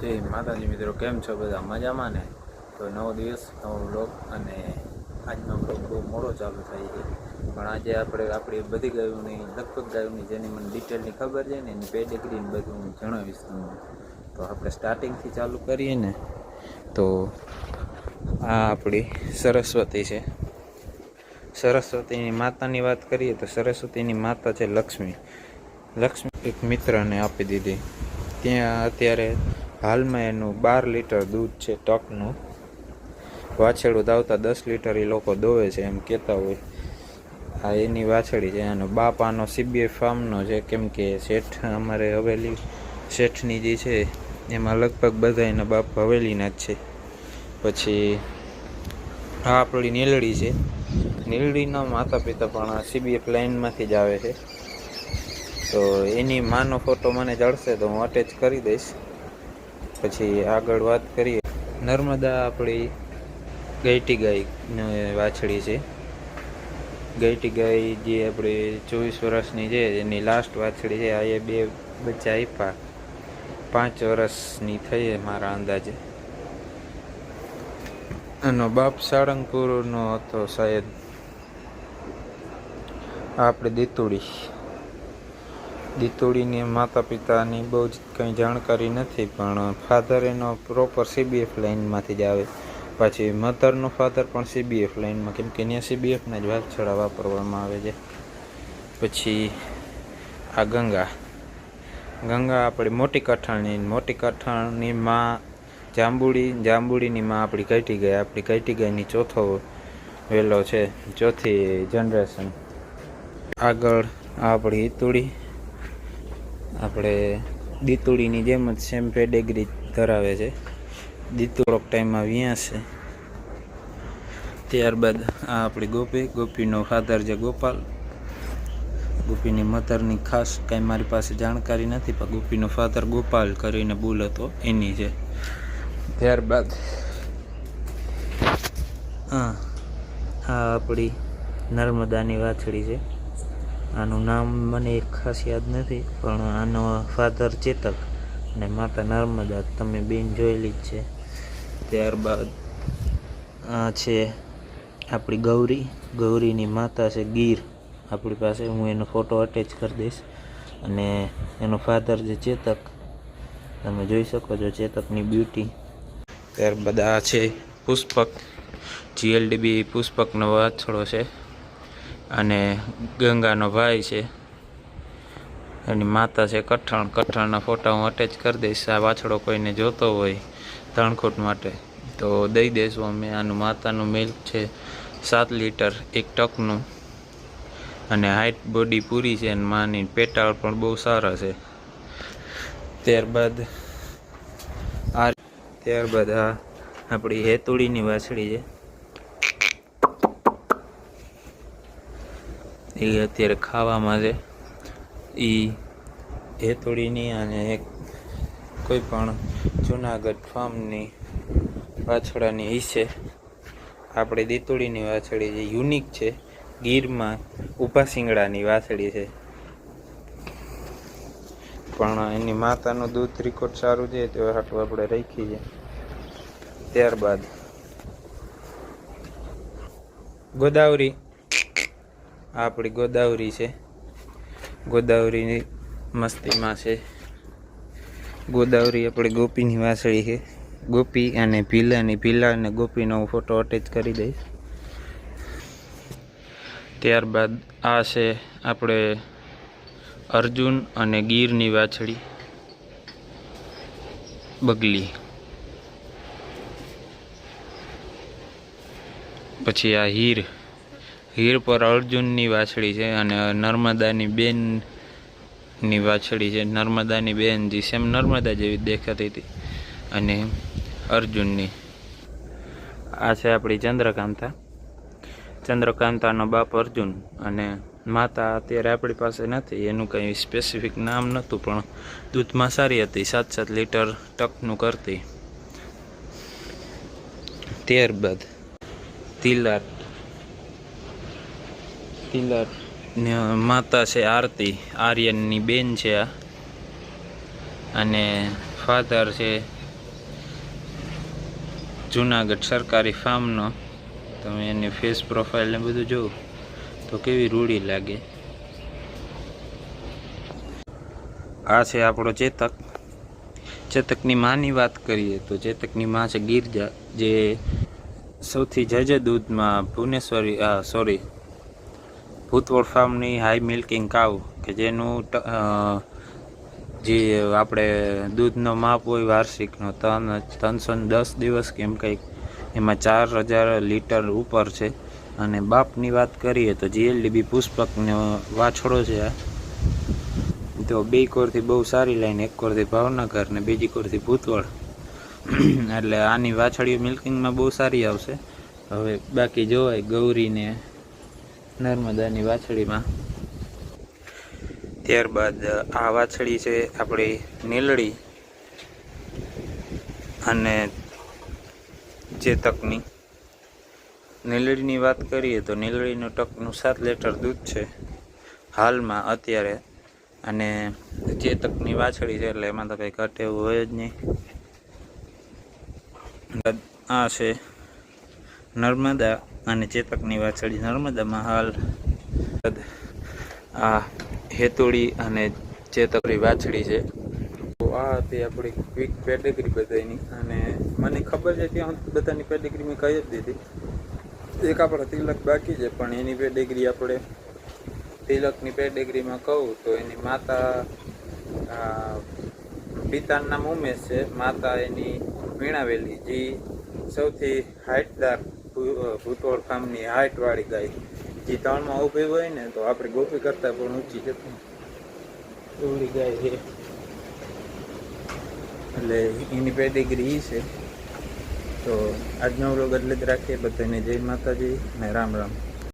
જય માતાજી મિત્રો, કેમ છો બધા? મજામાં ને? તો નવો દિવસ નવો વ્લોગ, અને આજનો વ્લોગ બહુ મોડો ચાલુ થાય છે, પણ આજે આપણે આપણી બધી ગાયોની લગભગ ગાયોની જેની મને ડિટેલની ખબર છે ને એની પેડિગ્રીને બધું હું જણાવીશ તમને. તો આપણે સ્ટાર્ટિંગથી ચાલુ કરીએ ને, તો આ આપણી સરસ્વતી છે. સરસ્વતીની માતાની વાત કરીએ તો સરસ્વતીની માતા છે લક્ષ્મી. લક્ષ્મી એક મિત્રને આપી દીધી. ત્યાં અત્યારે હાલમાં એનું 12 લીટર દૂધ છે ટકનું. વાછેડું ધાવતા 10 લીટર એ લોકો દોવે છે એમ કહેતા હોય. આ એની વાછડી છે. અને બાપ આનો CBF ફાર્મનો છે, કેમ કે શેઠ અમારે હવેલી શેઠની જે છે એમાં લગભગ બધા એના બાપ હવેલીના જ છે. પછી આ આપણી નીલડી છે. નીલડીના માતા પિતા પણ CBF લાઇનમાંથી જ આવે છે. તો એની માનો ફોટો મને જળશે તો હું અટેચ કરી દઈશ. પછી આગળ વાત કરીએ, નર્મદા આપણી ગઈટી ગાય વાછડી છે. ગઈટી ગાય જે આપણી 24 વર્ષની છે, એની લાસ્ટ વાછડી છે. આ એ 2 બચ્ચા આપ્યા, 5 વર્ષની થઈ મારા અંદાજે. એનો બાપ સાળંગપુરનો હતો શાયદ. આપણે દીતુડીની માતા પિતાની બહુ જ કંઈ જાણકારી નથી, પણ ફાધર એનો પ્રોપર CBF લાઇનમાંથી જ આવે. પછી મધરનો ફાધર પણ CBF લાઇનમાં, કેમ કે ત્યાં CBFના જ વાછરડા વાપરવામાં આવે છે. પછી આ ગંગા આપણી મોટી કઠાણની માં જાંબુડીની માં આપણી ઘટી ગાયની ચોથો વેલો છે, ચોથી જનરેશન. આગળ આપણી હિતુડી, આપણે દીતુડીની જેમ જ સેમ પેડેગ્રી ધરાવે છે. દીતુડોક ટાઈમમાં વ્યાસે. ત્યારબાદ આ આપણી ગોપીનો ફાધર છે ગોપાલ. ગોપીની મધરની ખાસ કાંઈ મારી પાસે જાણકારી નથી, પણ ગોપીનો ફાધર ગોપાલ કરીને બુલ હતો એની છે. ત્યારબાદ આ આપણી નર્મદાની વાછડી છે. આનું નામ મને ખાસ યાદ નથી, પણ આનો ફાધર ચેતક અને માતા નર્મદા તમે બેન જોયેલી જ છે. ત્યારબાદ આ છે આપણી ગૌરીની માતા છે ગીર આપણી પાસે. હું એનો ફોટો અટેચ કરી દઈશ. અને એનો ફાધર છે ચેતક, તમે જોઈ શકો છો ચેતકની બ્યુટી. ત્યારબાદ આ છે પુષ્પક, GLDB પુષ્પકનો વાછડો છે. અને ગંગાનો ભાઈ છે. એની માતા છે કઠાણના ફોટા હું અટેચ કરી દઈશ. આ વાછડો કોઈને જોતો હોય તણખૂટ માટે તો દઈ દઈશું અમે. આનું માતાનું મિલ્ક છે 7 લીટર 1 ટકનું. અને હાઇટ બોડી પૂરી છે, અને માની પેટાળ પણ બહુ સારા છે. ત્યારબાદ આ આપણી હેતુડીની વાછડી છે. એ અત્યારે ખાવામાં છે. એ હેતુડીની અને એક કોઈ પણ જુનાગઢ ફાર્મની વાછડાની ઈ છે. આપણે દીતુડીની વાછડી છે, યુનિક છે. ગીરમાં ઊભા શિંગડાની વાછડી છે, પણ એની માતાનું દૂધ રેકોર્ડ સારું છે તો હાટું આપણે રાખી છે. ત્યારબાદ ગોદાવરી, આપણી ગોદાવરી છે. ગોદાવરીની મસ્તીમાં છે. ગોદાવરી આપણી ગોપીની વાછડી છે. ગોપી અને ભીલા અને ગોપીનો ફોટો અટેચ કરી દઈશ. ત્યારબાદ આ છે આપણે અર્જુન અને ગીરની વાછડી બગલી. પછી આ હીર પર અર્જુનની વાછડી છે, અને નર્મદાની બેનની વાછડી છે. નર્મદાની બેન જે સેમ નર્મદા જેવી દેખાતી હતી. અને અર્જુનની આ છે આપણી ચંદ્રકાંતાનો બાપ અર્જુન, અને માતા અત્યારે આપણી પાસે નથી. એનું કંઈ સ્પેસિફિક નામ નહોતું, પણ દૂધમાં સારી હતી, 7 લીટર ટકનું કરતી. ત્યારબાદ તિલર માતા છે આર્યનની બેન છે આ. અને ફાધર છે જુનાગઢ સરકારી ફાર્મનો. તમે એની ફેસ પ્રોફાઇલ ને બધું જોવો તો કેવી રૂડી લાગે. આ છે આપણો ચેતક. ચેતકની માની વાત કરીએ તો ચેતકની માં છે ગિરજા, જે સૌથી જજે દૂધમાં ભૂતવળ ફાર્મની હાઈ મિલ્કિંગ કાવ, કે જેનું જે આપણે દૂધનો માપ હોય વાર્ષિકનો 310 દિવસ કેમ કંઈક, એમાં 4000 લીટર ઉપર છે. અને બાપની વાત કરીએ તો GLDB પુષ્પકનો વાછડો છે આ. તો બે કોરથી બહુ સારી લાઈન, એક કોરથી ભાવનગર ને બીજી કોરથી ભૂતવળ. એટલે આની વાછડીઓ મિલ્કિંગમાં બહુ સારી આવશે. હવે બાકી જોવાય ગૌરીને નર્મદાની વાછડીમાં. ત્યારબાદ આ વાછડી છે આપણી નીલડી અને ચેતકની. નીલડીની વાત કરીએ તો નીલડીનું ટકનું 7 લીટર દૂધ છે હાલમાં અત્યારે. અને ચેતકની વાછડી છે એટલે એમાં તો કંઈ ઘટે એવું હોય જ નહીં. આ છે નર્મદા અને ચેતકની વાછડી નર્મદામાં હાલ. આ હેતુડી અને ચેતકની વાછડી છે. તો આ હતી આપણી ક્વિક પેડિગ્રી બધાની. અને મને ખબર છે ત્યાં બધાની પેડિગ્રી મેં કહી જ દીધી. એક આપણે તિલક બાકી છે, પણ એની પેડિગ્રી આપણે તિલકની પેડિગ્રીમાં કહું તો એની માતા પિતાનું નામ ઉમેશ છે, માતા એની વીણાવેલી, જે સૌથી હાઇટદાર ભૂતવળ ફાર્મની હાઇટવાળી ગાય, જે 3માં ઊભી હોય ને તો આપણી ગોપી કરતાં પણ ઊંચી જતી એવડી ગાય છે. એટલે એની પેડિગ્રી છે. તો આજનો વ્લોગ એટલે જ રાખીએ. બધાને જય માતાજી ને રામ રામ.